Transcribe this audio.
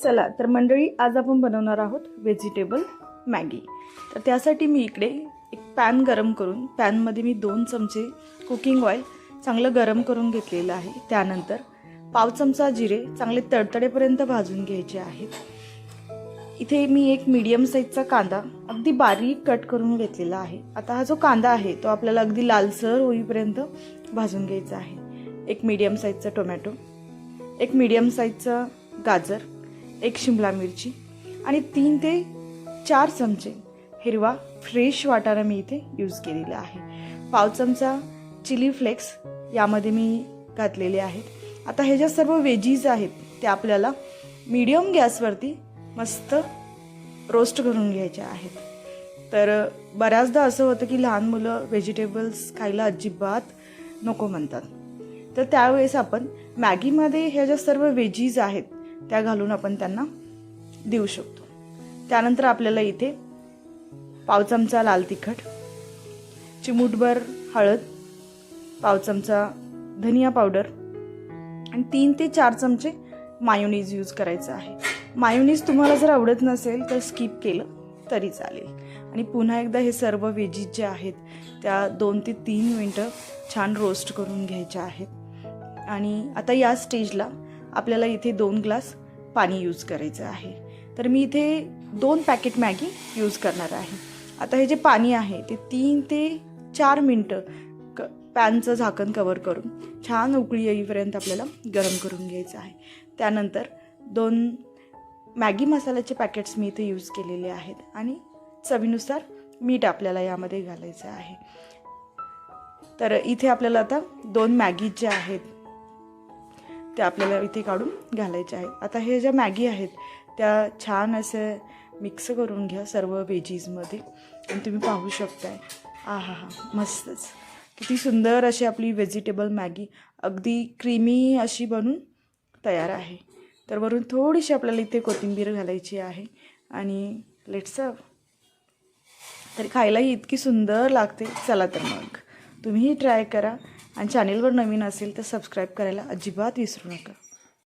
चला तर मंडळी, आज आपण बनवणार आहोत व्हेजिटेबल मॅगी। तर त्यासाठी मी इकडे एक पॅन गरम करून पॅनमध्ये मी 2 चमचे कुकिंग ऑइल चांगलं गरम करून घेतलेलं आहे। त्यानंतर पाव चमचा जिरे चांगले तडतडेपर्यंत भाजून घ्यायचे आहेत। इथे मी एक मीडियम साईजचा कांदा अगदी बारीक कट करून घेतलेला आहे। आता हा जो कांदा आहे तो आपल्याला अगदी लालसर होईपर्यंत भाजून घ्यायचा आहे। एक मीडियम साईजचा टोमॅटो, एक मीडियम साईजचा गाजर, एक शिमला मिरची आणि 3 ते 4 चमचे हिरवा फ्रेश वाटाणा मी इथे यूज केलेला आहे। पाव चमचा चिली फ्लेक्स यामध्ये मी घातलेले आहेत। आता हे ज्या सर्व वेजीज आहेत ते आपल्याला मीडियम गॅसवरती मस्त रोस्ट करून घ्यायचे आहेत। तर बऱ्याचदा असं होतं की लहान मुलं व्हेजिटेबल्स खायला अजिबात नको म्हणतात, तर त्यावेळेस आपण मॅगीमध्ये ह्या ज्या सर्व वेजीज आहेत त्या घालून आपण त्यांना देऊ शकतो। त्यानंतर आपल्याला इथे पाव चमचा लाल तिखट, चिमूटभर हळद, पाव चमचा धनिया पावडर आणि 3 ते 4 चमचे मायोनीज यूज करायचं आहे। मायोनीज तुम्हाला जर आवडत नसेल तर स्किप केलं तरी चालेल। आणि पुन्हा एकदा हे सर्व वेजीज जे आहेत त्या 2 ते 3 मिनिटं छान रोस्ट करून घ्यायच्या आहेत। आणि आता या स्टेजला आपल्याला इथे 2 ग्लास पाणी यूज करायचं आहे। तर मी इथे 2 पॅकेट मॅगी यूज करणार आहे। आता हे जे पाणी आहे ते 3 ते 4 मिनिटं पॅनचं झाकण कव्हर करून छान उकळी येईपर्यंत आपल्याला गरम करून घ्यायचं आहे। त्यानंतर 2 मॅगी मसाल्याचे पॅकेट्स मी इथे यूज केलेले आहेत आणि चवीनुसार मीठ आपल्याला यामध्ये घालायचं आहे। तर इथे आपल्याला आता 2 मॅगी ज्या आहेत त्या आपल्याला इथे काढून घालायच्या आहेत। आता हे ज्या मॅगी आहेत त्या छान असे मिक्स करून घ्या सर्व वेजीजमध्ये आणि तुम्ही पाहू शकताय आहा हा मस्तच किती सुंदर अशी आपली व्हेजिटेबल मॅगी अगदी क्रीमी अशी बनून तयार आहे। तर वरून थोडीशी आपल्याला इथे कोथिंबीर घालायची आहे आणि लेट्स सर्व। तर खायलाही इतकी सुंदर लागते। चला तर मग तुम्हीही ट्राय करा आणि चॅनेलवर नवीन असेल तर सबस्क्राईब करायला अजिबात विसरू नका।